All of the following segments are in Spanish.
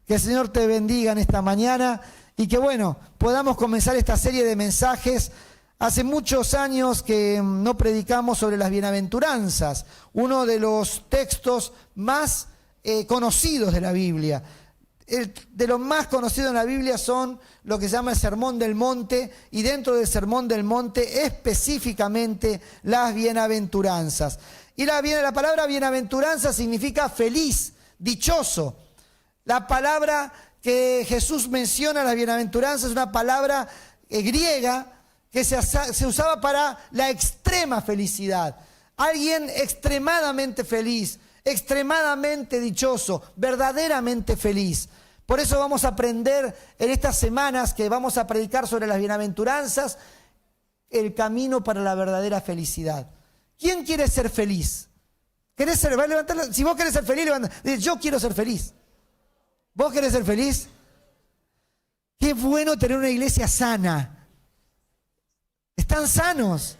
Que el Señor te bendiga en esta mañana y que, bueno, podamos comenzar esta serie de mensajes. Hace muchos años que no predicamos sobre las bienaventuranzas, uno de los textos más conocidos de la Biblia. De los más conocidos en la Biblia son lo que se llama el Sermón del Monte, y dentro del Sermón del Monte específicamente las bienaventuranzas. Y la palabra bienaventuranza significa feliz, dichoso. La palabra que Jesús menciona en las bienaventuranzas es una palabra griega que se usaba para la extrema felicidad. Alguien extremadamente feliz, extremadamente dichoso, verdaderamente feliz. Por eso vamos a aprender en estas semanas que vamos a predicar sobre las bienaventuranzas, el camino para la verdadera felicidad. ¿Quién quiere ser feliz? ¿Querés ser? Si vos querés ser feliz, levanta. Yo quiero ser feliz. ¿Vos querés ser feliz? Qué bueno tener una iglesia sana. Están sanos.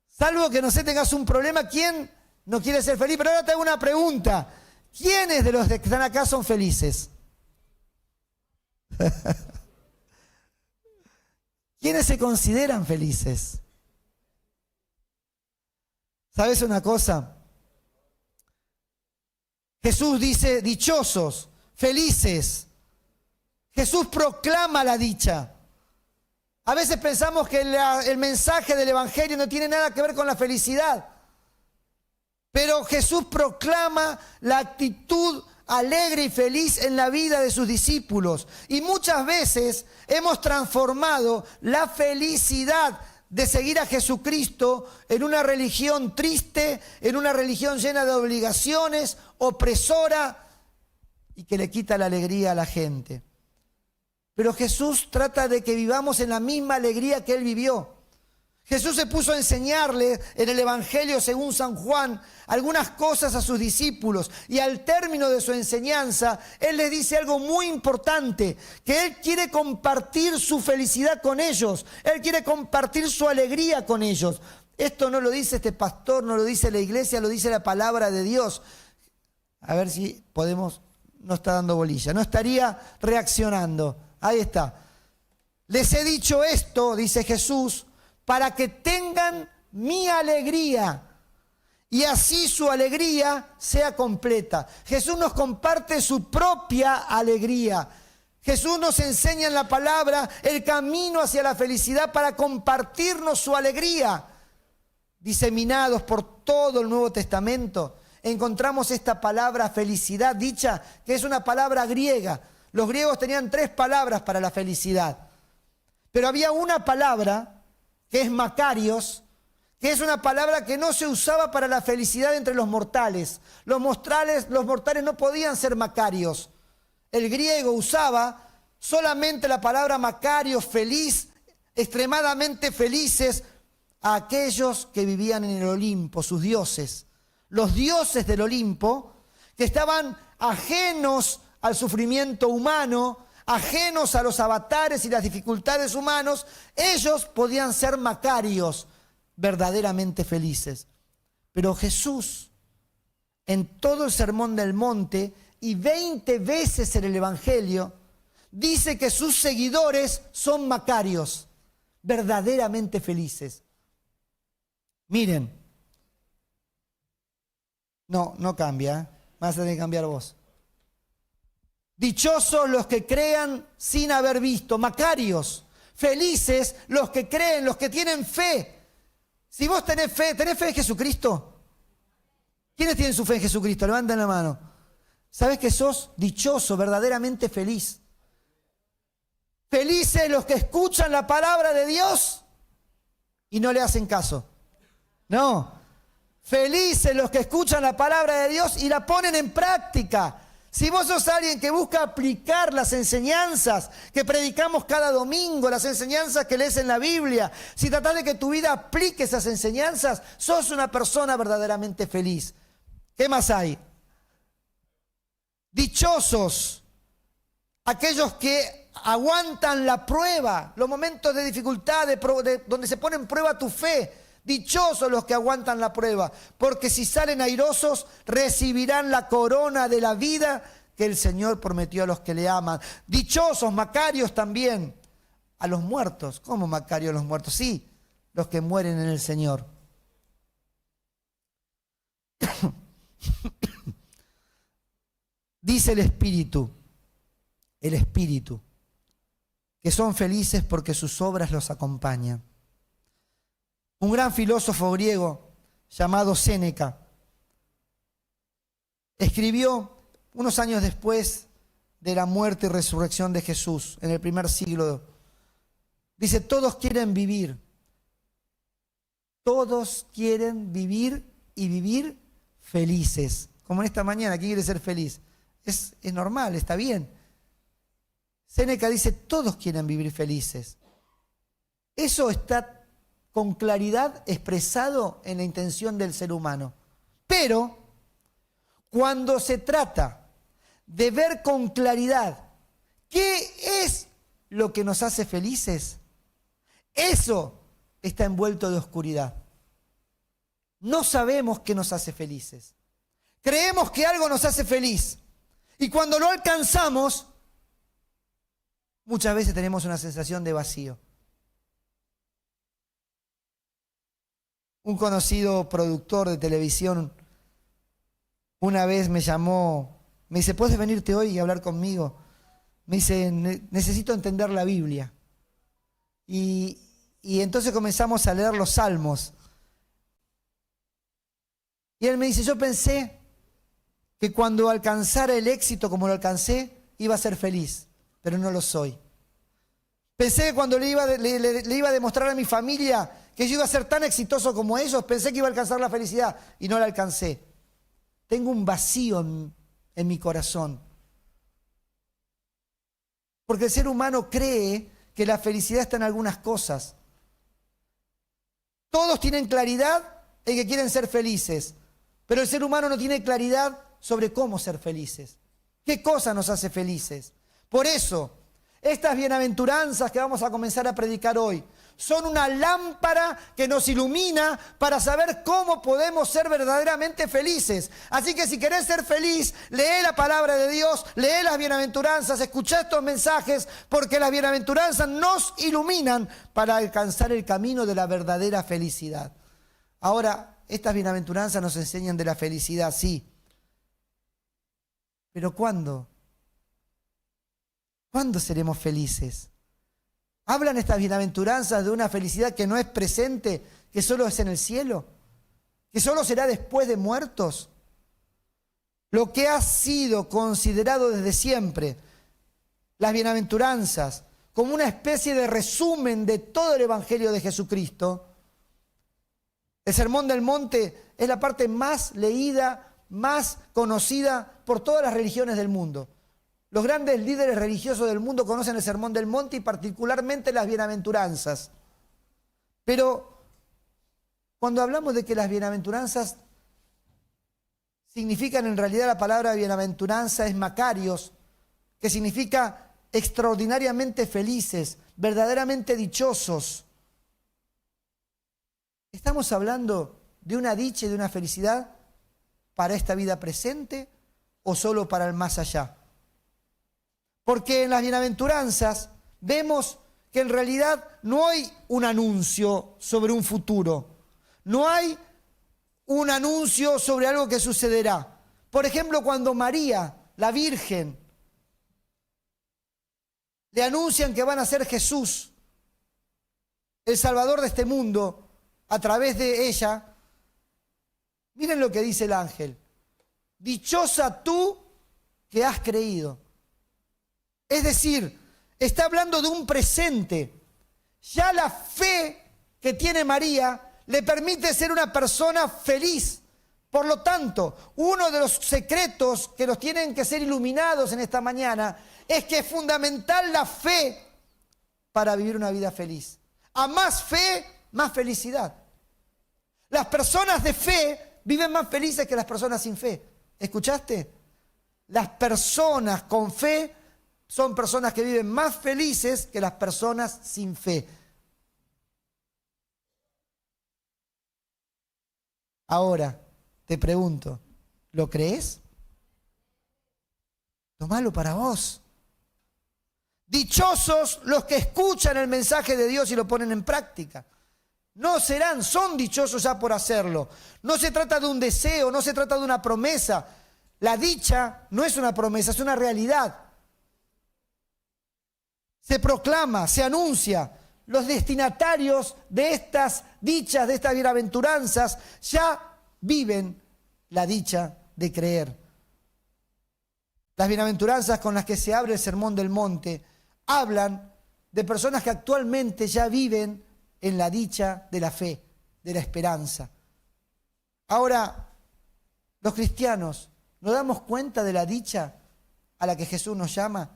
Salvo que, no sé, tengas un problema, ¿quién no quiere ser feliz? Pero ahora te hago una pregunta. ¿Quiénes de los que están acá son felices? ¿Quiénes se consideran felices? ¿Sabes una cosa? Jesús dice, dichosos, felices. Jesús proclama la dicha. A veces pensamos que el mensaje del Evangelio no tiene nada que ver con la felicidad. Pero Jesús proclama la actitud alegre y feliz en la vida de sus discípulos. Y muchas veces hemos transformado la felicidad de seguir a Jesucristo en una religión triste, en una religión llena de obligaciones, opresora y que le quita la alegría a la gente. Pero Jesús trata de que vivamos en la misma alegría que Él vivió. Jesús se puso a enseñarle en el Evangelio según San Juan algunas cosas a sus discípulos, y al término de su enseñanza Él les dice algo muy importante, que Él quiere compartir su felicidad con ellos, Él quiere compartir su alegría con ellos. Esto no lo dice este pastor, no lo dice la iglesia, lo dice la palabra de Dios. A ver si podemos, no está dando bolilla, no estaría reaccionando. Ahí está. Les he dicho esto, dice Jesús, para que tengan mi alegría y así su alegría sea completa. Jesús nos comparte su propia alegría. Jesús nos enseña en la palabra el camino hacia la felicidad para compartirnos su alegría. Diseminados por todo el Nuevo Testamento, encontramos esta palabra felicidad dicha, que es una palabra griega. Los griegos tenían 3 palabras para la felicidad, pero había una palabra que es Makarios, que es una palabra que no se usaba para la felicidad entre los mortales. Los mortales no podían ser Makarios. El griego usaba solamente la palabra Makarios, feliz, extremadamente felices, a aquellos que vivían en el Olimpo, sus dioses. Los dioses del Olimpo, que estaban ajenos al sufrimiento humano, ajenos a los avatares y las dificultades humanos, ellos podían ser Makarios, verdaderamente felices. Pero Jesús, en todo el Sermón del Monte y 20 veces en el Evangelio, dice que sus seguidores son Makarios, verdaderamente felices. Miren, no cambia, vas a tener que cambiar vos. Dichosos los que crean sin haber visto, Makarios. Felices los que creen, los que tienen fe. Si vos tenés fe en Jesucristo. ¿Quiénes tienen su fe en Jesucristo? Levanten la mano. ¿Sabés que sos dichoso, verdaderamente feliz? Felices los que escuchan la palabra de Dios y no le hacen caso. No. Felices los que escuchan la palabra de Dios y la ponen en práctica. Si vos sos alguien que busca aplicar las enseñanzas que predicamos cada domingo, las enseñanzas que lees en la Biblia, si tratás de que tu vida aplique esas enseñanzas, sos una persona verdaderamente feliz. ¿Qué más hay? Dichosos aquellos que aguantan la prueba, los momentos de dificultad, donde se pone en prueba tu fe. Dichosos los que aguantan la prueba, porque si salen airosos recibirán la corona de la vida que el Señor prometió a los que le aman. Dichosos, Macarios también, a los muertos. ¿Cómo Macario a los muertos? Sí, los que mueren en el Señor. Dice el Espíritu, que son felices porque sus obras los acompañan. Un gran filósofo griego llamado Séneca escribió unos años después de la muerte y resurrección de Jesús, en el primer siglo. Dice, todos quieren vivir y vivir felices. Como en esta mañana, ¿quién quiere ser feliz? Es normal, está bien. Séneca dice, todos quieren vivir felices. Eso está con claridad expresado en la intención del ser humano. Pero, cuando se trata de ver con claridad qué es lo que nos hace felices, eso está envuelto de oscuridad. No sabemos qué nos hace felices. Creemos que algo nos hace feliz. Y cuando lo alcanzamos, muchas veces tenemos una sensación de vacío. Un conocido productor de televisión una vez me llamó, me dice, ¿puedes venirte hoy y hablar conmigo? Me dice, necesito entender la Biblia. Y entonces comenzamos a leer los Salmos. Y él me dice, yo pensé que cuando alcanzara el éxito como lo alcancé, iba a ser feliz, pero no lo soy. Pensé que cuando le iba a demostrar a mi familia que yo iba a ser tan exitoso como ellos, pensé que iba a alcanzar la felicidad y no la alcancé. Tengo un vacío en mi corazón. Porque el ser humano cree que la felicidad está en algunas cosas. Todos tienen claridad en que quieren ser felices, pero el ser humano no tiene claridad sobre cómo ser felices. ¿Qué cosa nos hace felices? Por eso, estas bienaventuranzas que vamos a comenzar a predicar hoy son una lámpara que nos ilumina para saber cómo podemos ser verdaderamente felices. Así que si querés ser feliz, lee la palabra de Dios, lee las bienaventuranzas, escucha estos mensajes, porque las bienaventuranzas nos iluminan para alcanzar el camino de la verdadera felicidad. Ahora, estas bienaventuranzas nos enseñan de la felicidad, sí. Pero ¿cuándo? ¿Cuándo seremos felices? ¿Hablan estas bienaventuranzas de una felicidad que no es presente, que solo es en el cielo? ¿Que solo será después de muertos? Lo que ha sido considerado desde siempre, las bienaventuranzas, como una especie de resumen de todo el Evangelio de Jesucristo. El Sermón del Monte es la parte más leída, más conocida por todas las religiones del mundo. Los grandes líderes religiosos del mundo conocen el Sermón del Monte y particularmente las bienaventuranzas. Pero cuando hablamos de que las bienaventuranzas significan en realidad la palabra bienaventuranza es Macarios, que significa extraordinariamente felices, verdaderamente dichosos. ¿Estamos hablando de una dicha y de una felicidad para esta vida presente o solo para el más allá? Porque en las bienaventuranzas vemos que en realidad no hay un anuncio sobre un futuro, no hay un anuncio sobre algo que sucederá. Por ejemplo, cuando María, la Virgen, le anuncian que van a ser Jesús, el Salvador de este mundo, a través de ella, miren lo que dice el ángel: dichosa tú que has creído. Es decir, está hablando de un presente. Ya la fe que tiene María le permite ser una persona feliz. Por lo tanto, uno de los secretos que nos tienen que ser iluminados en esta mañana es que es fundamental la fe para vivir una vida feliz. A más fe, más felicidad. Las personas de fe viven más felices que las personas sin fe. ¿Escuchaste? Las personas con fe son personas que viven más felices que las personas sin fe. Ahora, te pregunto, ¿lo crees? Tomalo para vos. Dichosos los que escuchan el mensaje de Dios y lo ponen en práctica. No serán, son dichosos ya por hacerlo. No se trata de un deseo, no se trata de una promesa. La dicha no es una promesa, es una realidad. Se proclama, se anuncia. Los destinatarios de estas dichas, de estas bienaventuranzas, ya viven la dicha de creer. Las bienaventuranzas con las que se abre el Sermón del Monte hablan de personas que actualmente ya viven en la dicha de la fe, de la esperanza. Ahora, los cristianos, ¿nos damos cuenta de la dicha a la que Jesús nos llama?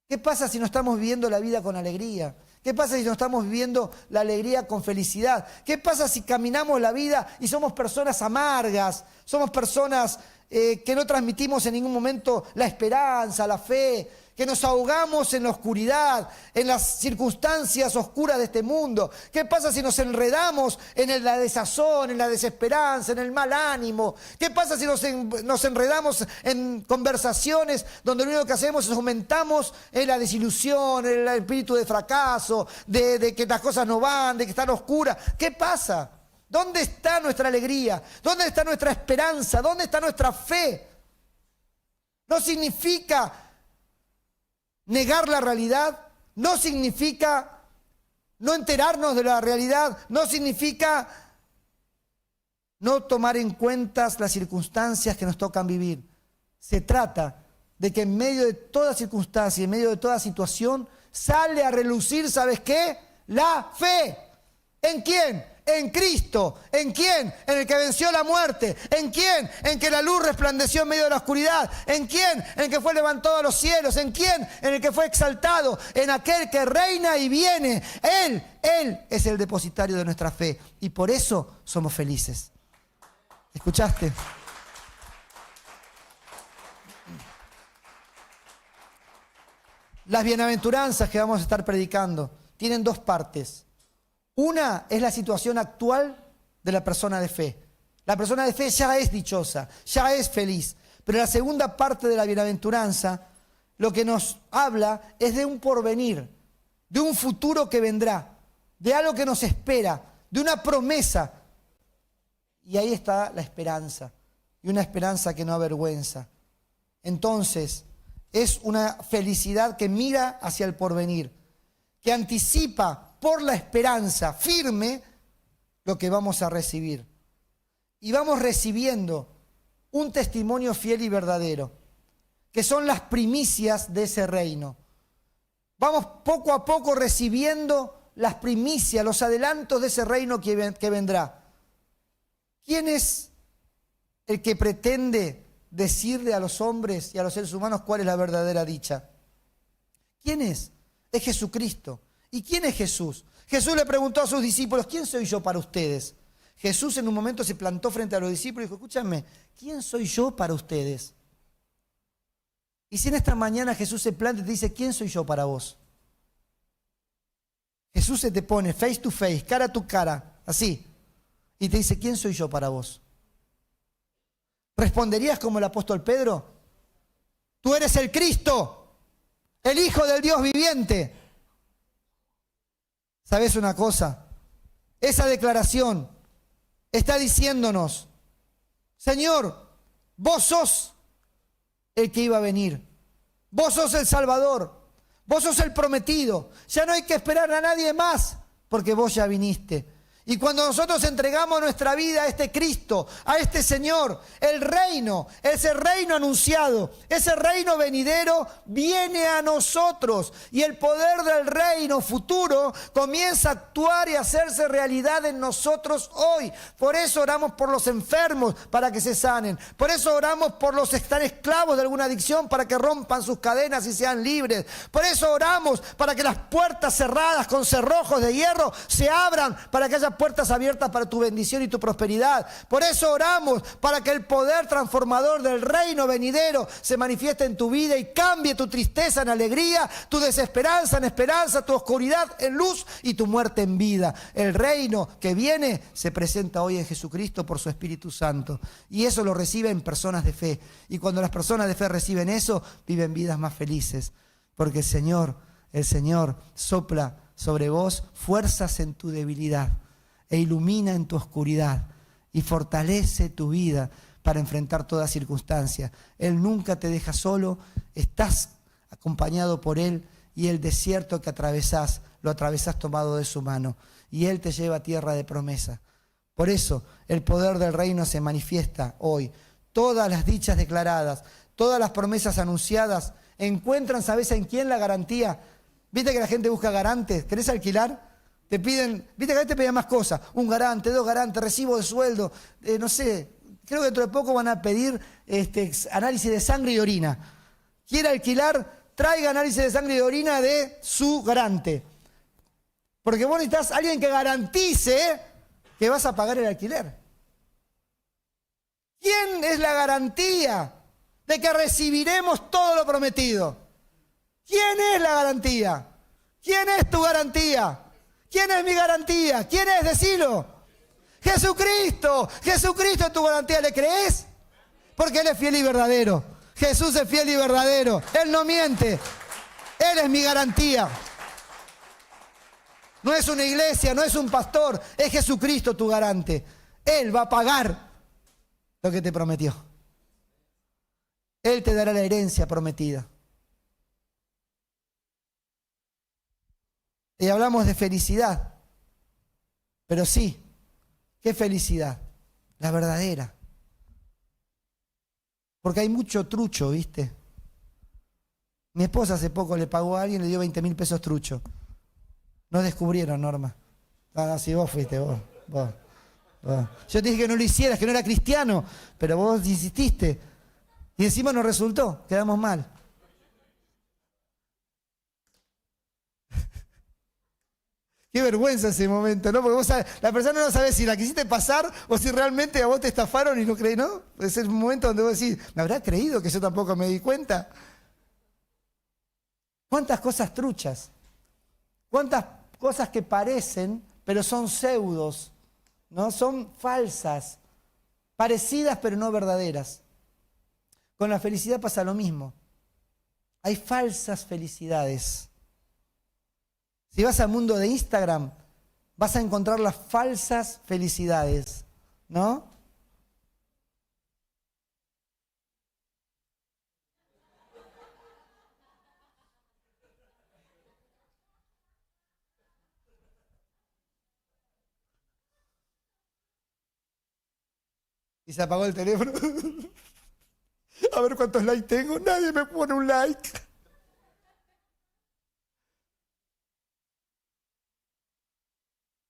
¿Qué pasa si no estamos viviendo la vida con alegría? ¿Qué pasa si no estamos viviendo la alegría con felicidad? ¿Qué pasa si caminamos la vida y somos personas amargas? Somos personas que no transmitimos en ningún momento la esperanza, la fe, que nos ahogamos en la oscuridad, en las circunstancias oscuras de este mundo. ¿Qué pasa si nos enredamos en la desazón, en la desesperanza, en el mal ánimo? ¿Qué pasa si nos enredamos en conversaciones donde lo único que hacemos es aumentamos en la desilusión, en el espíritu de fracaso, de que las cosas no van, de que están oscuras? ¿Qué pasa? ¿Dónde está nuestra alegría? ¿Dónde está nuestra esperanza? ¿Dónde está nuestra fe? No significa negar la realidad, no significa no enterarnos de la realidad, no significa no tomar en cuenta las circunstancias que nos tocan vivir. Se trata de que en medio de toda circunstancia, en medio de toda situación, sale a relucir, ¿sabes qué? La fe. ¿En quién? En Cristo. ¿En quién? En el que venció la muerte. ¿En quién? En que la luz resplandeció en medio de la oscuridad. ¿En quién? En el que fue levantado a los cielos. ¿En quién? En el que fue exaltado. En aquel que reina y viene. Él es el depositario de nuestra fe. Y por eso somos felices. ¿Escuchaste? Las bienaventuranzas que vamos a estar predicando tienen dos partes. Una es la situación actual de la persona de fe. La persona de fe ya es dichosa, ya es feliz. Pero la segunda parte de la bienaventuranza, lo que nos habla es de un porvenir, de un futuro que vendrá, de algo que nos espera, de una promesa. Y ahí está la esperanza, y una esperanza que no avergüenza. Entonces, es una felicidad que mira hacia el porvenir, que anticipa por la esperanza firme lo que vamos a recibir. Y vamos recibiendo un testimonio fiel y verdadero, que son las primicias de ese reino. Vamos poco a poco recibiendo las primicias, los adelantos de ese reino que vendrá. ¿Quién es el que pretende decirle a los hombres y a los seres humanos cuál es la verdadera dicha? ¿Quién es? Es Jesucristo. ¿Y quién es Jesús? Jesús le preguntó a sus discípulos, ¿quién soy yo para ustedes? Jesús en un momento se plantó frente a los discípulos y dijo, escúchame, ¿quién soy yo para ustedes? Y si en esta mañana Jesús se planta y te dice, ¿quién soy yo para vos? Jesús se te pone face to face, cara a tu cara, así, y te dice, ¿quién soy yo para vos? ¿Responderías como el apóstol Pedro? Tú eres el Cristo, el Hijo del Dios viviente. ¿Sabes una cosa? Esa declaración está diciéndonos, Señor, vos sos el que iba a venir. Vos sos el Salvador. Vos sos el prometido. Ya no hay que esperar a nadie más porque vos ya viniste. Y cuando nosotros entregamos nuestra vida a este Cristo, a este Señor, el reino, ese reino anunciado, ese reino venidero viene a nosotros. Y el poder del reino futuro comienza a actuar y a hacerse realidad en nosotros hoy. Por eso oramos por los enfermos para que se sanen. Por eso oramos por los que están esclavos de alguna adicción para que rompan sus cadenas y sean libres. Por eso oramos para que las puertas cerradas con cerrojos de hierro se abran, para que haya puertas abiertas para tu bendición y tu prosperidad. Por eso oramos para que el poder transformador del reino venidero se manifieste en tu vida y cambie tu tristeza en alegría, tu desesperanza en esperanza, tu oscuridad en luz y tu muerte en vida. El reino que viene se presenta hoy en Jesucristo por su Espíritu Santo. Y eso lo reciben personas de fe. Y cuando las personas de fe reciben eso, viven vidas más felices. Porque el Señor sopla sobre vos fuerzas en tu debilidad e ilumina en tu oscuridad y fortalece tu vida para enfrentar toda circunstancia. Él nunca te deja solo, estás acompañado por Él y el desierto que atravesás, lo atravesás tomado de su mano y Él te lleva a tierra de promesa. Por eso el poder del reino se manifiesta hoy. Todas las dichas declaradas, todas las promesas anunciadas encuentran, ¿sabes en quién la garantía? ¿Viste que la gente busca garantes? ¿Querés alquilar? Te piden, viste que a veces te pedían más cosas, un garante, 2 garantes, recibo de sueldo, no sé, creo que dentro de poco van a pedir análisis de sangre y orina. ¿Quiere alquilar? Traiga análisis de sangre y orina de su garante. Porque vos necesitas a alguien que garantice que vas a pagar el alquiler. ¿Quién es la garantía de que recibiremos todo lo prometido? ¿Quién es la garantía? ¿Quién es tu garantía? ¿Quién es mi garantía? ¿Quién es? Decilo. Jesucristo. Jesucristo es tu garantía. ¿Le crees? Porque Él es fiel y verdadero. Jesús es fiel y verdadero. Él no miente. Él es mi garantía. No es una iglesia, no es un pastor. Es Jesucristo tu garante. Él va a pagar lo que te prometió. Él te dará la herencia prometida. Y hablamos de felicidad. Pero sí, ¿qué felicidad? La verdadera. Porque hay mucho trucho, ¿viste? Mi esposa hace poco le pagó a alguien, le dio 20.000 pesos trucho. No descubrieron, Norma. Ah, sí, vos fuiste, vos. Yo te dije que no lo hicieras, que no era cristiano, pero vos insististe. Y encima nos resultó, quedamos mal. Qué vergüenza ese momento, ¿no? Porque vos sabés, la persona no sabe si la quisiste pasar o si realmente a vos te estafaron y no creí, ¿no? Es el momento donde vos decís, ¿me habrá creído que yo tampoco me di cuenta? ¿Cuántas cosas truchas? ¿Cuántas cosas que parecen, pero son pseudos, ¿no? Son falsas, parecidas pero no verdaderas. Con la felicidad pasa lo mismo. Hay falsas felicidades. Si vas al mundo de Instagram, vas a encontrar las falsas felicidades, ¿no? Y se apagó el teléfono. A ver cuántos likes tengo. Nadie me pone un like.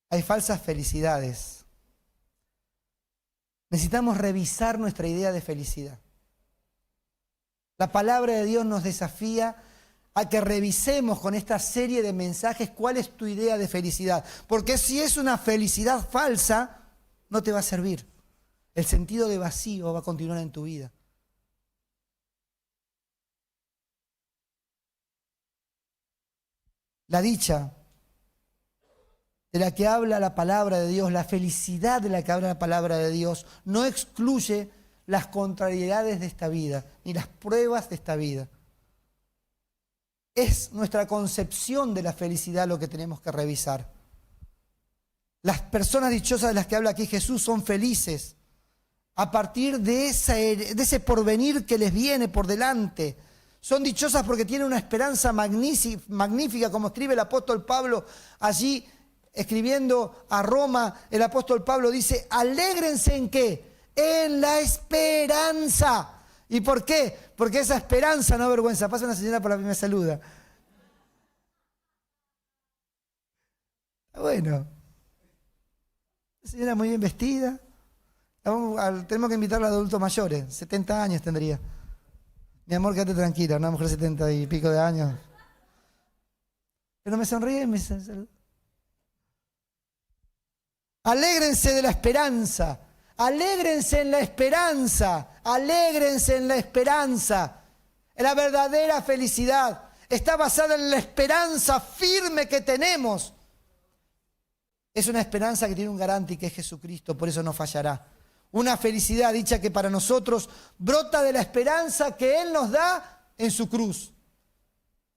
Hay falsas felicidades. Necesitamos revisar nuestra idea de felicidad. La palabra de Dios nos desafía a que revisemos con esta serie de mensajes cuál es tu idea de felicidad. Porque si es una felicidad falsa, no te va a servir. El sentido de vacío va a continuar en tu vida. La dicha de la que habla la palabra de Dios, la felicidad de la que habla la palabra de Dios, no excluye las contrariedades de esta vida, ni las pruebas de esta vida. Es nuestra concepción de la felicidad lo que tenemos que revisar. Las personas dichosas de las que habla aquí Jesús son felices a partir de ese porvenir que les viene por delante. Son dichosas porque tienen una esperanza magnífica, como escribe el apóstol Pablo allí, escribiendo a Roma, el apóstol Pablo dice, alégrense ¿en qué? En la esperanza. ¿Y por qué? Porque esa esperanza no avergüenza. Pasa una señora por la primera saluda. Bueno, la señora muy bien vestida. Tenemos que invitarla a adultos mayores, 70 años tendría. Mi amor, quédate tranquila, una mujer de 70 y pico de años. Pero me sonríe y me saluda. Alégrense de la esperanza. Alégrense en la esperanza. Alégrense en la esperanza. La verdadera felicidad está basada en la esperanza firme que tenemos. Es una esperanza que tiene un garante y que es Jesucristo, por eso no fallará. Una felicidad dicha que para nosotros brota de la esperanza que Él nos da en su cruz.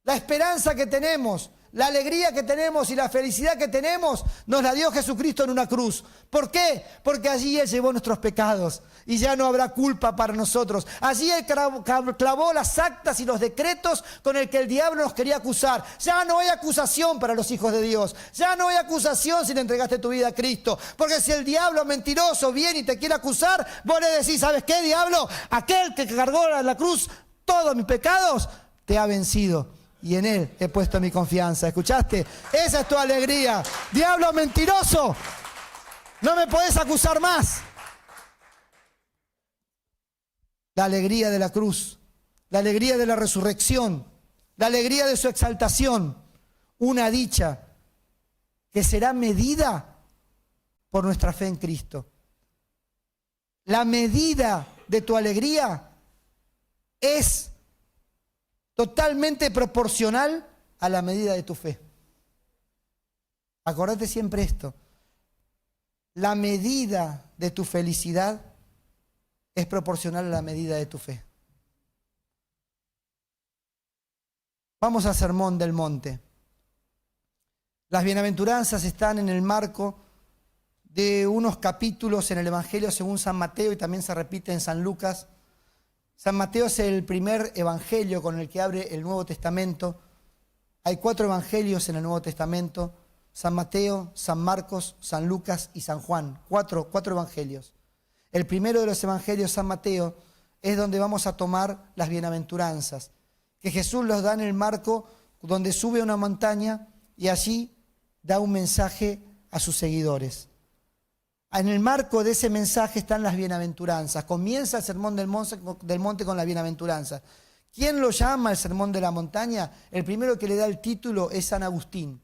La esperanza que tenemos, la alegría que tenemos y la felicidad que tenemos nos la dio Jesucristo en una cruz. ¿Por qué? Porque allí Él llevó nuestros pecados y ya no habrá culpa para nosotros. Allí Él clavó las actas y los decretos con el que el diablo nos quería acusar. Ya no hay acusación para los hijos de Dios. Ya no hay acusación si le entregaste tu vida a Cristo. Porque si el diablo mentiroso viene y te quiere acusar, vos le decís, ¿sabes qué, diablo? Aquel que cargó en la cruz todos mis pecados te ha vencido. Y en Él he puesto mi confianza. ¿Escuchaste? Esa es tu alegría. Diablo mentiroso, no me podés acusar más. La alegría de la cruz, la alegría de la resurrección, la alegría de su exaltación. Una dicha que será medida por nuestra fe en Cristo. La medida de tu alegría es totalmente proporcional a la medida de tu fe. Acordate siempre esto. La medida de tu felicidad es proporcional a la medida de tu fe. Vamos al Sermón del Monte. Las bienaventuranzas están en el marco de unos capítulos en el Evangelio según San Mateo y también se repite en San Lucas. San Mateo es el primer evangelio con el que abre el Nuevo Testamento. Hay 4 evangelios en el Nuevo Testamento: San Mateo, San Marcos, San Lucas y San Juan. Cuatro evangelios. El primero de los evangelios, San Mateo, es donde vamos a tomar las bienaventuranzas, que Jesús los da en el marco donde sube a una montaña y allí da un mensaje a sus seguidores. En el marco de ese mensaje están las bienaventuranzas. Comienza el Sermón del Monte con la bienaventuranza. ¿Quién lo llama el Sermón de la Montaña? El primero que le da el título es San Agustín.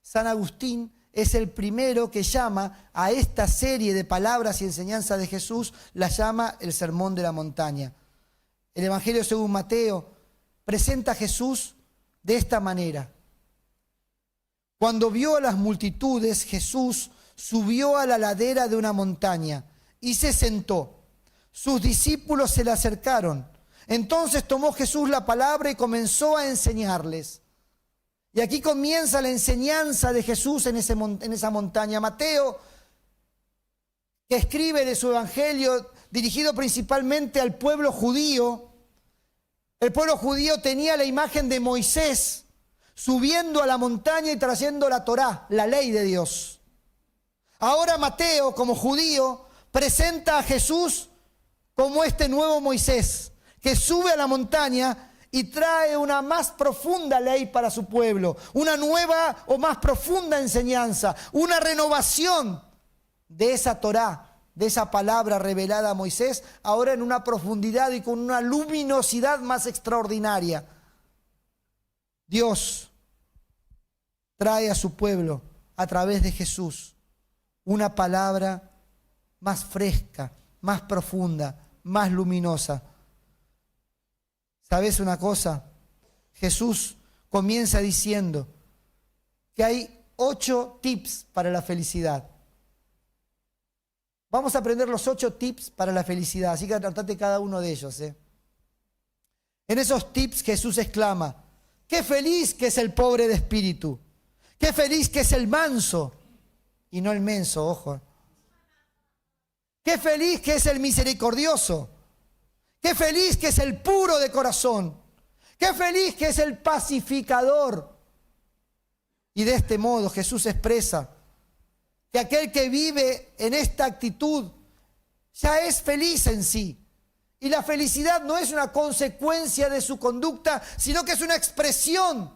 San Agustín es el primero que llama a esta serie de palabras y enseñanzas de Jesús, la llama el Sermón de la Montaña. El Evangelio según Mateo presenta a Jesús de esta manera. Cuando vio a las multitudes, Jesús subió a la ladera de una montaña y se sentó. Sus discípulos se le acercaron. Entonces tomó Jesús la palabra y comenzó a enseñarles. Y aquí comienza la enseñanza de Jesús en esa montaña. Mateo, que escribe de su evangelio dirigido principalmente al pueblo judío. El pueblo judío tenía la imagen de Moisés subiendo a la montaña y trayendo la Torá, la ley de Dios. Ahora Mateo, como judío, presenta a Jesús como este nuevo Moisés, que sube a la montaña y trae una más profunda ley para su pueblo, una nueva o más profunda enseñanza, una renovación de esa Torá, de esa palabra revelada a Moisés, ahora en una profundidad y con una luminosidad más extraordinaria. Dios trae a su pueblo a través de Jesús una palabra más fresca, más profunda, más luminosa. ¿Sabes una cosa? Jesús comienza diciendo que hay 8 tips para la felicidad. Vamos a aprender los 8 tips para la felicidad, así que anotate cada uno de ellos. En esos tips Jesús exclama: ¡qué feliz que es el pobre de espíritu! ¡Qué feliz que es el manso! Y no el menso, ojo. ¡Qué feliz que es el misericordioso! ¡Qué feliz que es el puro de corazón! ¡Qué feliz que es el pacificador! Y de este modo Jesús expresa que aquel que vive en esta actitud ya es feliz en sí. Y la felicidad no es una consecuencia de su conducta, sino que es una expresión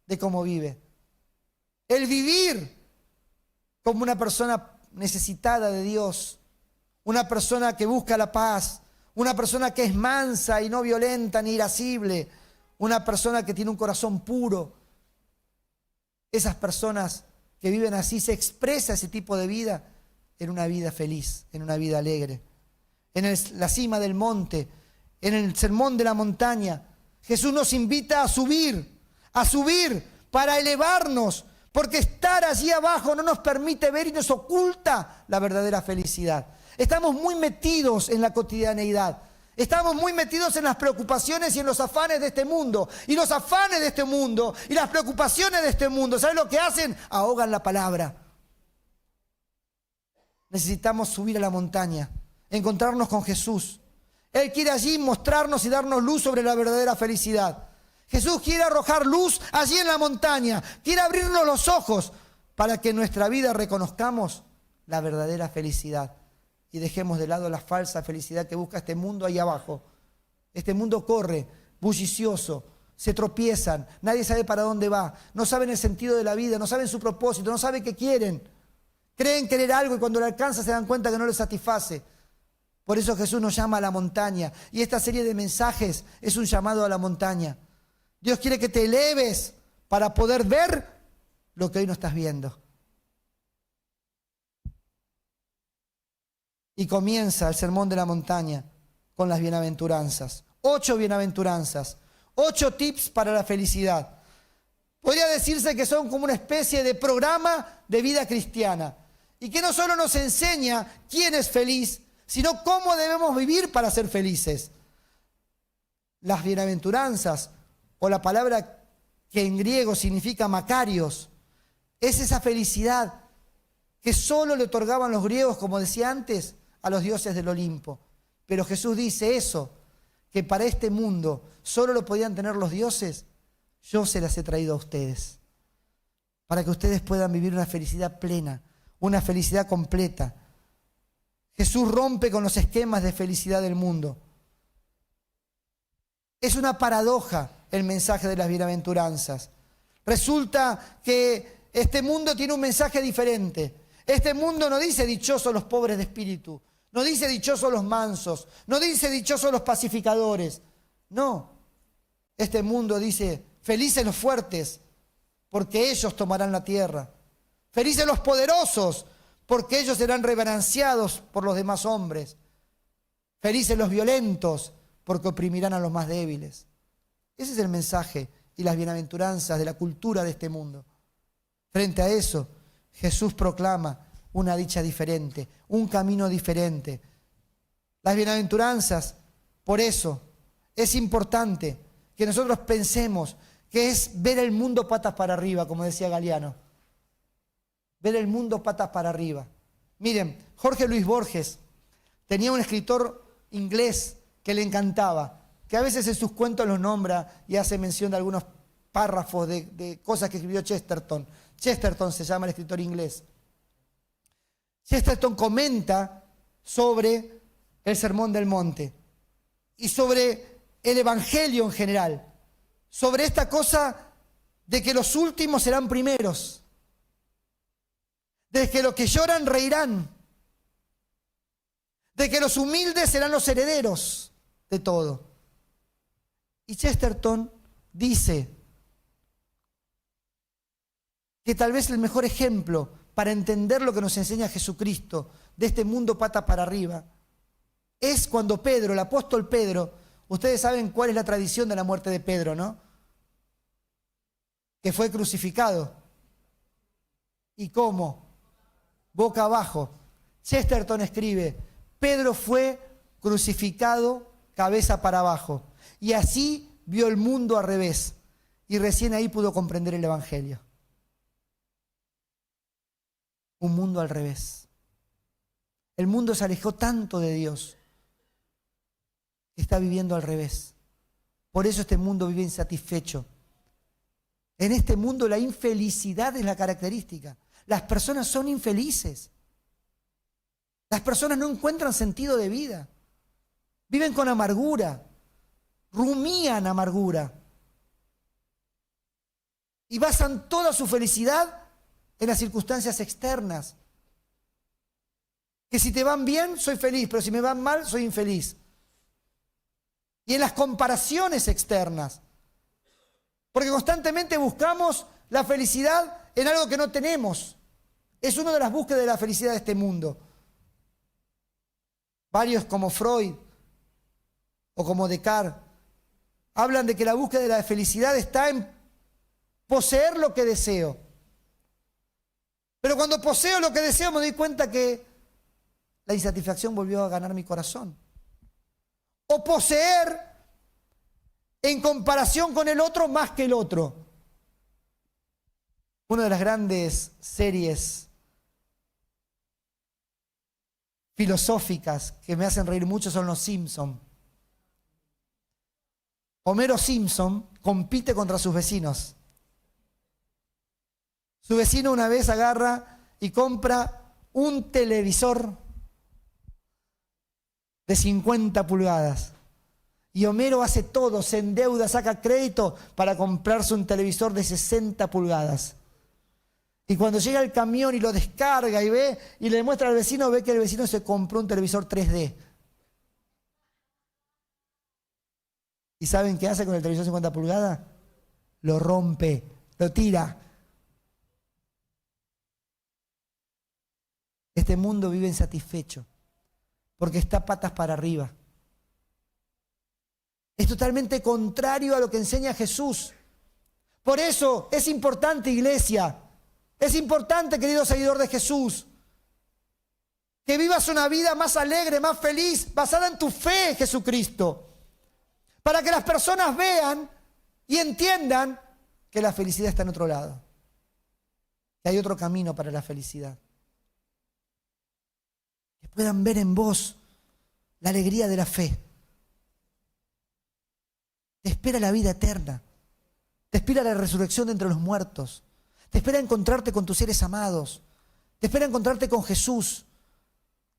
de cómo vive. El vivir como una persona necesitada de Dios, una persona que busca la paz, una persona que es mansa y no violenta ni irascible, una persona que tiene un corazón puro. Esas personas que viven así, se expresa ese tipo de vida en una vida feliz, en una vida alegre. En la cima del monte, en el sermón de la montaña, Jesús nos invita a subir para elevarnos, porque estar allí abajo no nos permite ver y nos oculta la verdadera felicidad. Estamos muy metidos en la cotidianeidad. Estamos muy metidos en las preocupaciones y en los afanes de este mundo. Y los afanes de este mundo y las preocupaciones de este mundo, ¿sabes lo que hacen? Ahogan la palabra. Necesitamos subir a la montaña, encontrarnos con Jesús. Él quiere allí mostrarnos y darnos luz sobre la verdadera felicidad. Jesús quiere arrojar luz allí en la montaña. Quiere abrirnos los ojos para que en nuestra vida reconozcamos la verdadera felicidad. Y dejemos de lado la falsa felicidad que busca este mundo ahí abajo. Este mundo corre, bullicioso, se tropiezan, nadie sabe para dónde va, no saben el sentido de la vida, no saben su propósito, no saben qué quieren. Creen querer algo y cuando lo alcanzan se dan cuenta que no les satisface. Por eso Jesús nos llama a la montaña. Y esta serie de mensajes es un llamado a la montaña. Dios quiere que te eleves para poder ver lo que hoy no estás viendo. Y comienza el sermón de la montaña con las bienaventuranzas. 8 bienaventuranzas, 8 tips para la felicidad. Podría decirse que son como una especie de programa de vida cristiana. Y que no solo nos enseña quién es feliz, sino cómo debemos vivir para ser felices. Las bienaventuranzas, o la palabra que en griego significa makarios, es esa felicidad que solo le otorgaban los griegos, como decía antes, a los dioses del Olimpo. Pero Jesús dice eso, que para este mundo solo lo podían tener los dioses. Yo se las he traído a ustedes, para que ustedes puedan vivir una felicidad plena, una felicidad completa. Jesús rompe con los esquemas de felicidad del mundo. Es una paradoja el mensaje de las bienaventuranzas. Resulta que este mundo tiene un mensaje diferente. Este mundo no dice dichosos los pobres de espíritu, no dice dichosos los mansos, no dice dichosos los pacificadores. No, este mundo dice felices los fuertes, porque ellos tomarán la tierra. Felices los poderosos, porque ellos serán reverenciados por los demás hombres. Felices los violentos, porque oprimirán a los más débiles. Ese es el mensaje y las bienaventuranzas de la cultura de este mundo. Frente a eso, Jesús proclama una dicha diferente, un camino diferente. Las bienaventuranzas, por eso, es importante que nosotros pensemos que es ver el mundo patas para arriba, como decía Galeano. Ver el mundo patas para arriba. Miren, Jorge Luis Borges tenía un escritor inglés que le encantaba, que a veces en sus cuentos los nombra y hace mención de algunos párrafos de cosas que escribió Chesterton. Chesterton se llama el escritor inglés. Chesterton comenta sobre el Sermón del Monte y sobre el Evangelio en general, sobre esta cosa de que los últimos serán primeros, de que los que lloran reirán, de que los humildes serán los herederos de todo. Y Chesterton dice que tal vez el mejor ejemplo para entender lo que nos enseña Jesucristo de este mundo pata para arriba es cuando Pedro, el apóstol Pedro, ustedes saben cuál es la tradición de la muerte de Pedro, ¿no? Que fue crucificado. ¿Y cómo? Boca abajo. Chesterton escribe, Pedro fue crucificado cabeza para abajo. Y así vio el mundo al revés. Y recién ahí pudo comprender el Evangelio. Un mundo al revés. El mundo se alejó tanto de Dios que está viviendo al revés. Por eso este mundo vive insatisfecho. En este mundo la infelicidad es la característica. Las personas son infelices. Las personas no encuentran sentido de vida. Viven con amargura. Rumían amargura. Y basan toda su felicidad en las circunstancias externas. Que si te van bien, soy feliz, pero si me van mal, soy infeliz. Y en las comparaciones externas. Porque constantemente buscamos la felicidad en algo que no tenemos. Es una de las búsquedas de la felicidad de este mundo. Varios como Freud o como Descartes hablan de que la búsqueda de la felicidad está en poseer lo que deseo. Pero cuando poseo lo que deseo me doy cuenta que la insatisfacción volvió a ganar mi corazón. O poseer en comparación con el otro más que el otro. Una de las grandes series filosóficas que me hacen reír mucho son Los Simpson. Homero Simpson compite contra sus vecinos. Su vecino una vez agarra y compra un televisor de 50 pulgadas. Y Homero hace todo, se endeuda, saca crédito para comprarse un televisor de 60 pulgadas. Y cuando llega el camión y lo descarga y ve y le muestra al vecino, ve que el vecino se compró un televisor 3D. ¿Y saben qué hace con el televisor 50 pulgadas? Lo rompe, lo tira. Este mundo vive insatisfecho porque está patas para arriba. Es totalmente contrario a lo que enseña Jesús. Por eso es importante, iglesia, es importante, querido seguidor de Jesús, que vivas una vida más alegre, más feliz, basada en tu fe en Jesucristo. Para que las personas vean y entiendan que la felicidad está en otro lado. Que hay otro camino para la felicidad. Que puedan ver en vos la alegría de la fe. Te espera la vida eterna. Te espera la resurrección de entre los muertos. Te espera encontrarte con tus seres amados. Te espera encontrarte con Jesús.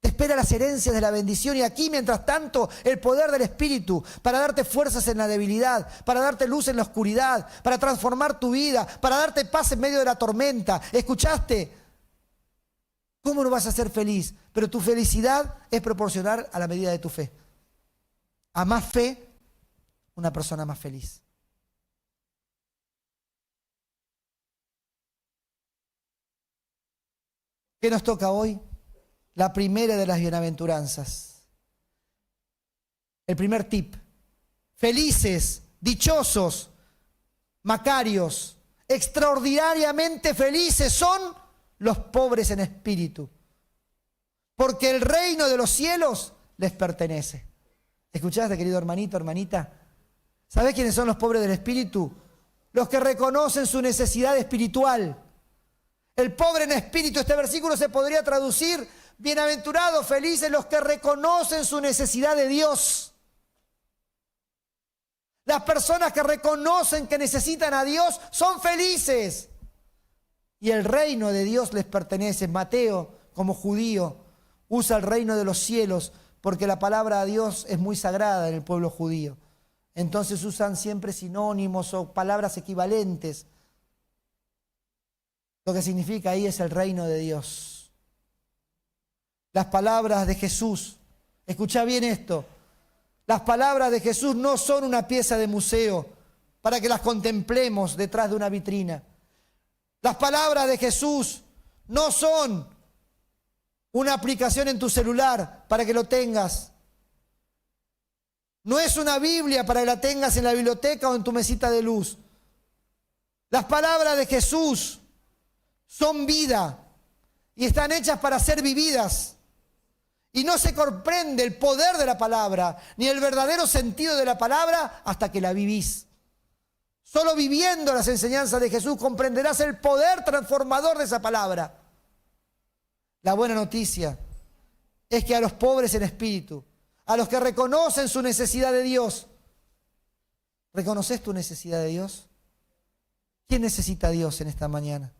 Te espera las herencias de la bendición y aquí, mientras tanto, el poder del Espíritu para darte fuerzas en la debilidad, para darte luz en la oscuridad, para transformar tu vida, para darte paz en medio de la tormenta. ¿Escuchaste? ¿Cómo no vas a ser feliz? Pero tu felicidad es proporcional a la medida de tu fe. A más fe, una persona más feliz. ¿Qué nos toca hoy? La primera de las bienaventuranzas. El primer tip. Felices, dichosos, macarios, extraordinariamente felices son los pobres en espíritu, porque el reino de los cielos les pertenece. ¿Escuchaste, querido hermanito, hermanita? ¿Sabés quiénes son los pobres del espíritu? Los que reconocen su necesidad espiritual. El pobre en espíritu, este versículo se podría traducir: bienaventurados, felices los que reconocen su necesidad de Dios. Las personas que reconocen que necesitan a Dios son felices. Y el reino de Dios les pertenece. Mateo, como judío, usa el reino de los cielos porque la palabra de Dios es muy sagrada en el pueblo judío. Entonces usan siempre sinónimos o palabras equivalentes. Lo que significa ahí es el reino de Dios. Las palabras de Jesús, escuchá bien esto, las palabras de Jesús no son una pieza de museo para que las contemplemos detrás de una vitrina. Las palabras de Jesús no son una aplicación en tu celular para que lo tengas. No es una Biblia para que la tengas en la biblioteca o en tu mesita de luz. Las palabras de Jesús son vida y están hechas para ser vividas. Y no se comprende el poder de la palabra, ni el verdadero sentido de la palabra hasta que la vivís. Solo viviendo las enseñanzas de Jesús comprenderás el poder transformador de esa palabra. La buena noticia es que a los pobres en espíritu, a los que reconocen su necesidad de Dios, ¿reconoces tu necesidad de Dios? ¿Quién necesita a Dios en esta mañana?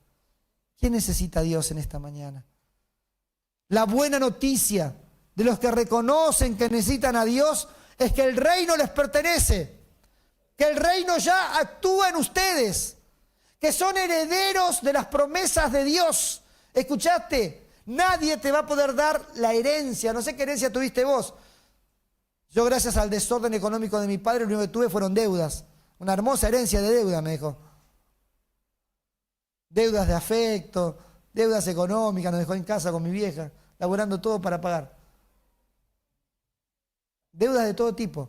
¿Quién necesita a Dios en esta mañana? La buena noticia de los que reconocen que necesitan a Dios es que el reino les pertenece, que el reino ya actúa en ustedes, que son herederos de las promesas de Dios. ¿Escuchaste? Nadie te va a poder dar la herencia. No sé qué herencia tuviste vos. Yo, gracias al desorden económico de mi padre, lo único que tuve fueron deudas. Una hermosa herencia de deuda, me dejó. Deudas de afecto, deudas económicas, nos dejó en casa con mi vieja, laburando todo para pagar. deudas de todo tipo.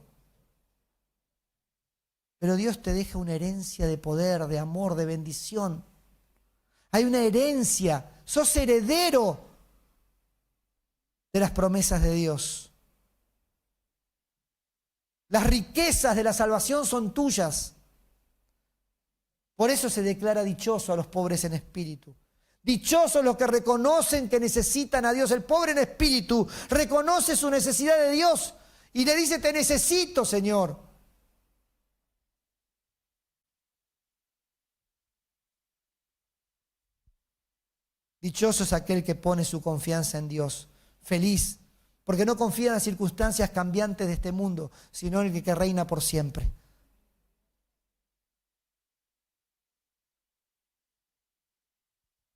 Pero Dios te deja una herencia de poder, de amor, de bendición. Hay una herencia, sos heredero de las promesas de Dios. Las riquezas de la salvación son tuyas. Por eso se declara dichoso a los pobres en espíritu. Dichosos los que reconocen que necesitan a Dios. El pobre en espíritu reconoce su necesidad de Dios y le dice: te necesito, Señor. Dichoso es aquel que pone su confianza en Dios. Feliz, porque no confía en las circunstancias cambiantes de este mundo, sino en el que reina por siempre.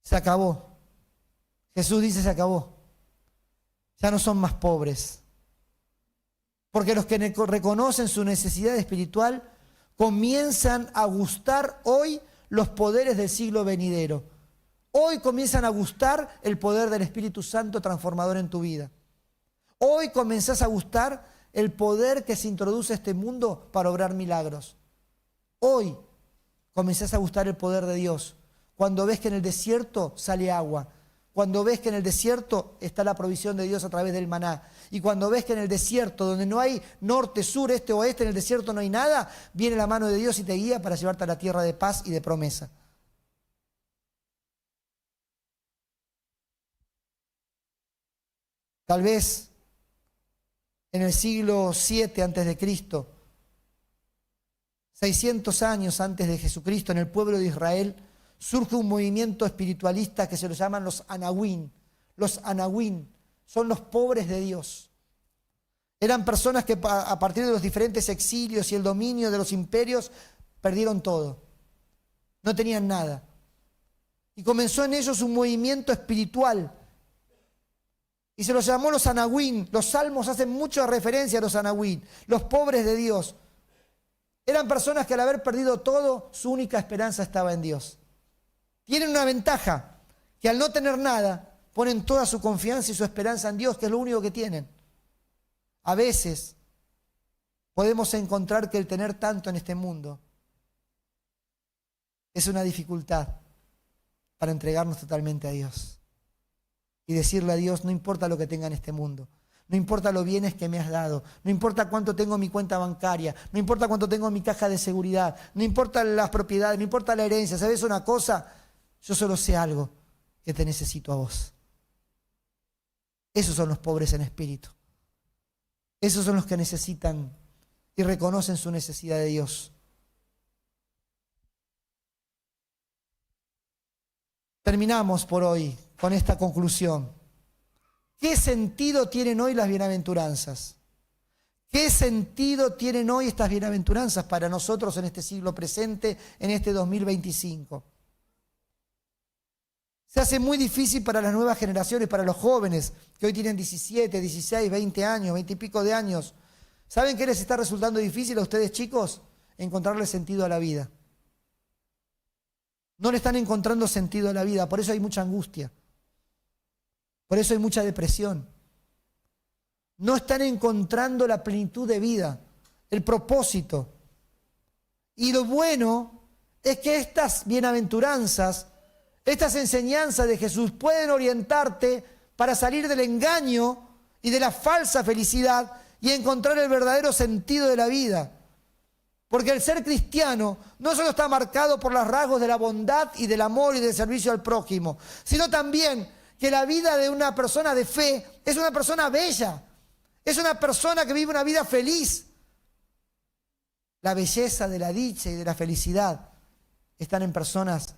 Se acabó. Jesús dice: se acabó. Ya no son más pobres. Porque los que reconocen su necesidad espiritual comienzan a gustar hoy los poderes del siglo venidero. Hoy comienzan a gustar el poder del Espíritu Santo transformador en tu vida. Hoy comenzás a gustar el poder que se introduce a este mundo para obrar milagros. Hoy comenzás a gustar el poder de Dios. Cuando ves que en el desierto sale agua. Cuando ves que en el desierto está la provisión de Dios a través del maná. Y cuando ves que en el desierto, donde no hay norte, sur, este, oeste, en el desierto no hay nada, viene la mano de Dios y te guía para llevarte a la tierra de paz y de promesa. Tal vez en el siglo VII a.C., 600 años antes de Jesucristo, en el pueblo de Israel, surge un movimiento espiritualista que se lo llaman los Anahuín. Los Anahuín son los pobres de Dios. Eran personas que a partir de los diferentes exilios y el dominio de los imperios perdieron todo. No tenían nada. Y comenzó en ellos un movimiento espiritual. Y se los llamó los Anahuín. Los salmos hacen mucha referencia a los Anahuín, los pobres de Dios. Eran personas que al haber perdido todo, su única esperanza estaba en Dios. Tienen una ventaja, que al no tener nada, ponen toda su confianza y su esperanza en Dios, que es lo único que tienen. A veces podemos encontrar que el tener tanto en este mundo es una dificultad para entregarnos totalmente a Dios. Y decirle a Dios: no importa lo que tenga en este mundo, no importa los bienes que me has dado, no importa cuánto tengo en mi cuenta bancaria, no importa cuánto tengo en mi caja de seguridad, no importa las propiedades, no importa la herencia. ¿Sabes una cosa? Yo solo sé algo: que te necesito a vos. Esos son los pobres en espíritu. Esos son los que necesitan y reconocen su necesidad de Dios. Terminamos por hoy con esta conclusión. ¿Qué sentido tienen hoy las bienaventuranzas? ¿Qué sentido tienen hoy estas bienaventuranzas para nosotros en este siglo presente, en este 2025? Se hace muy difícil para las nuevas generaciones, para los jóvenes que hoy tienen 17, 16, 20 años, 20 y pico de años. ¿Saben qué les está resultando difícil a ustedes, chicos? Encontrarle sentido a la vida. No le están encontrando sentido a la vida, por eso hay mucha angustia. Por eso hay mucha depresión. No están encontrando la plenitud de vida, el propósito. Y lo bueno es que estas bienaventuranzas, estas enseñanzas de Jesús pueden orientarte para salir del engaño y de la falsa felicidad y encontrar el verdadero sentido de la vida. Porque el ser cristiano no solo está marcado por los rasgos de la bondad y del amor y del servicio al prójimo, sino también que la vida de una persona de fe es una persona bella, es una persona que vive una vida feliz. La belleza de la dicha y de la felicidad están en personas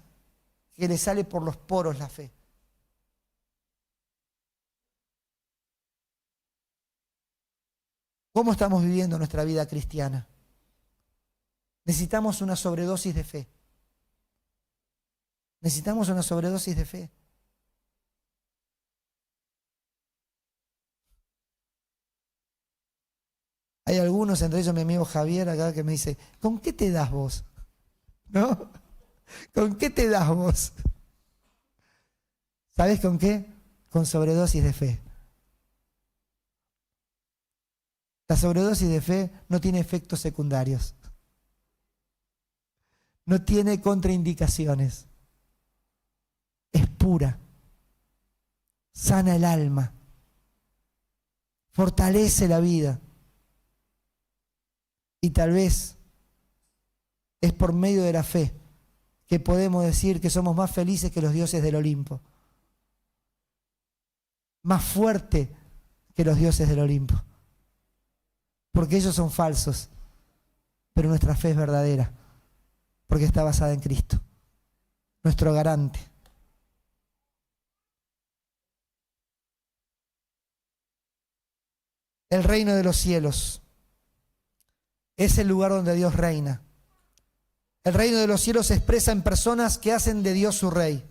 que les sale por los poros la fe. ¿Cómo estamos viviendo nuestra vida cristiana? Necesitamos una sobredosis de fe. Necesitamos una sobredosis de fe. Hay algunos, entre ellos mi amigo Javier acá, que me dice: ¿con qué te das vos? ¿No? ¿Con qué te das vos? ¿Sabés con qué? Con sobredosis de fe. La sobredosis de fe no tiene efectos secundarios. No tiene contraindicaciones. Es pura. Sana el alma. Fortalece la vida. Y tal vez es por medio de la fe que podemos decir que somos más felices que los dioses del Olimpo. Más fuerte que los dioses del Olimpo. Porque ellos son falsos, pero nuestra fe es verdadera, porque está basada en Cristo, nuestro garante. El reino de los cielos es el lugar donde Dios reina. El reino de los cielos se expresa en personas que hacen de Dios su rey.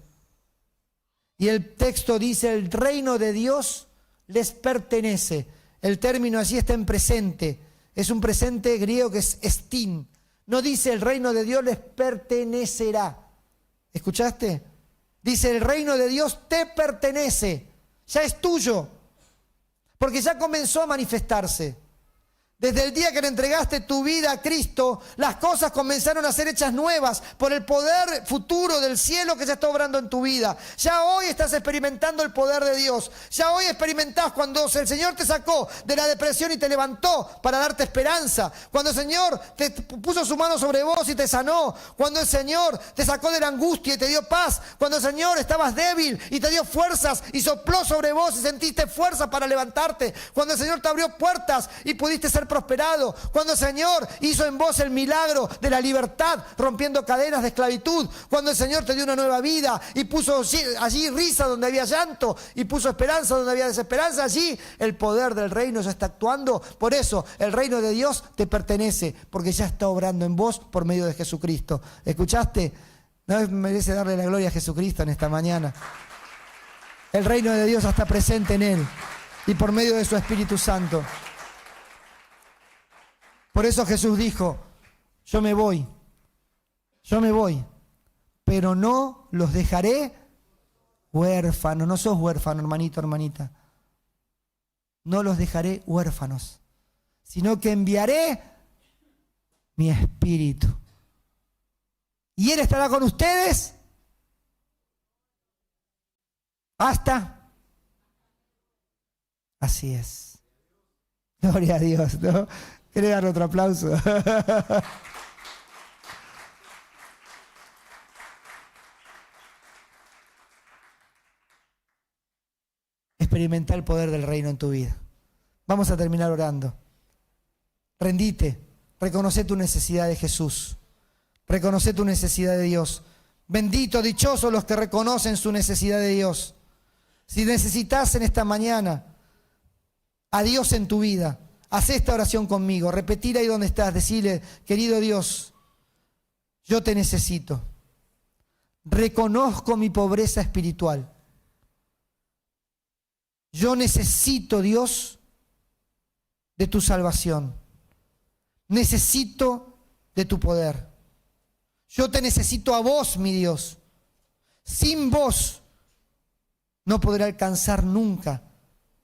Y el texto dice, el reino de Dios les pertenece. El término allí está en presente. Es un presente griego que es estín. No dice el reino de Dios les pertenecerá. ¿Escuchaste? Dice el reino de Dios te pertenece. Ya es tuyo. Porque ya comenzó a manifestarse. Desde el día que le entregaste tu vida a Cristo, las cosas comenzaron a ser hechas nuevas por el poder futuro del cielo que ya está obrando en tu vida. Ya hoy estás experimentando el poder de Dios. Ya hoy experimentás cuando el Señor te sacó de la depresión y te levantó para darte esperanza. Cuando el Señor te puso su mano sobre vos y te sanó. Cuando el Señor te sacó de la angustia y te dio paz. Cuando el Señor estabas débil y te dio fuerzas y sopló sobre vos y sentiste fuerza para levantarte. Cuando el Señor te abrió puertas y pudiste ser prosperado, cuando el Señor hizo en vos el milagro de la libertad, rompiendo cadenas de esclavitud, cuando el Señor te dio una nueva vida y puso allí risa donde había llanto y puso esperanza donde había desesperanza, allí el poder del reino ya está actuando. Por eso el reino de Dios te pertenece, porque ya está obrando en vos por medio de Jesucristo. ¿Escuchaste? ¿No merece darle la gloria a Jesucristo en esta mañana? El reino de Dios ya está presente en Él y por medio de su Espíritu Santo. Por eso Jesús dijo, yo me voy, pero no los dejaré huérfanos. No sos huérfano, hermanito, hermanita. No los dejaré huérfanos, sino que enviaré mi Espíritu. Y Él estará con ustedes hasta... Así es. Gloria a Dios, ¿no? ¿Querés dar otro aplauso? Experimenta el poder del reino en tu vida. Vamos a terminar orando. Rendite, reconoce tu necesidad de Jesús, reconoce tu necesidad de Dios. Bendito, dichosos los que reconocen su necesidad de Dios. Si necesitas en esta mañana a Dios en tu vida, haz esta oración conmigo, repetir ahí donde estás, decirle, querido Dios, yo te necesito. Reconozco mi pobreza espiritual. Yo necesito, Dios, de tu salvación. Necesito de tu poder. Yo te necesito a vos, mi Dios. Sin vos no podré alcanzar nunca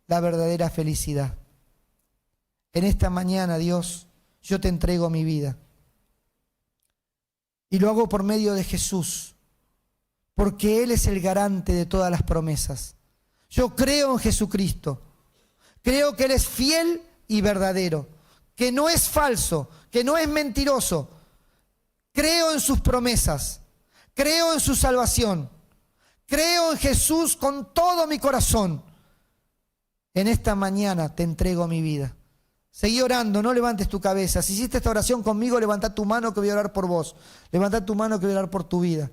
la verdadera felicidad. En esta mañana, Dios, yo te entrego mi vida. Y lo hago por medio de Jesús, porque Él es el garante de todas las promesas. Yo creo en Jesucristo. Creo que Él es fiel y verdadero, que no es falso, que no es mentiroso. Creo en sus promesas. Creo en su salvación. Creo en Jesús con todo mi corazón. En esta mañana te entrego mi vida. Seguí orando, no levantes tu cabeza. Si hiciste esta oración conmigo, levanta tu mano que voy a orar por vos. Levanta tu mano que voy a orar por tu vida.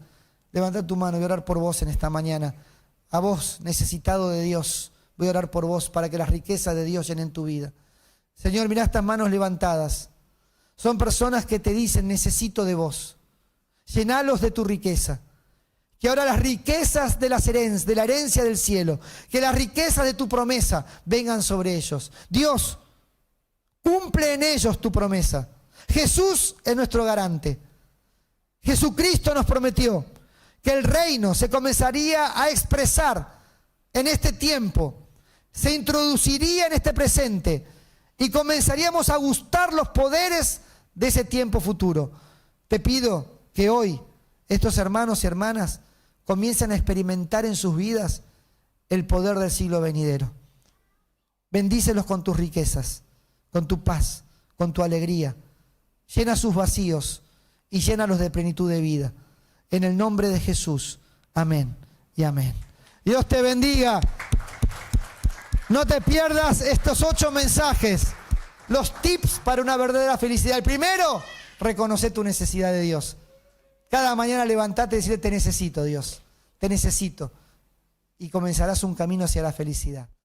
Levanta tu mano, voy a orar por vos en esta mañana. A vos, necesitado de Dios, voy a orar por vos para que las riquezas de Dios llenen tu vida. Señor, mirá estas manos levantadas. Son personas que te dicen, necesito de vos. Llenalos de tu riqueza. Que ahora las riquezas de la herencia del cielo, que las riquezas de tu promesa vengan sobre ellos. Dios, cumple en ellos tu promesa. Jesús es nuestro garante. Jesucristo nos prometió que el reino se comenzaría a expresar en este tiempo, se introduciría en este presente y comenzaríamos a gustar los poderes de ese tiempo futuro. Te pido que hoy estos hermanos y hermanas comiencen a experimentar en sus vidas el poder del siglo venidero. Bendícelos con tus riquezas, con tu paz, con tu alegría. Llena sus vacíos y llénalos de plenitud de vida. En el nombre de Jesús. Amén y amén. Dios te bendiga. No te pierdas estos 8 mensajes. Los tips para una verdadera felicidad. El primero, reconoce tu necesidad de Dios. Cada mañana levantate y decirle: te necesito, Dios. Te necesito. Y comenzarás un camino hacia la felicidad.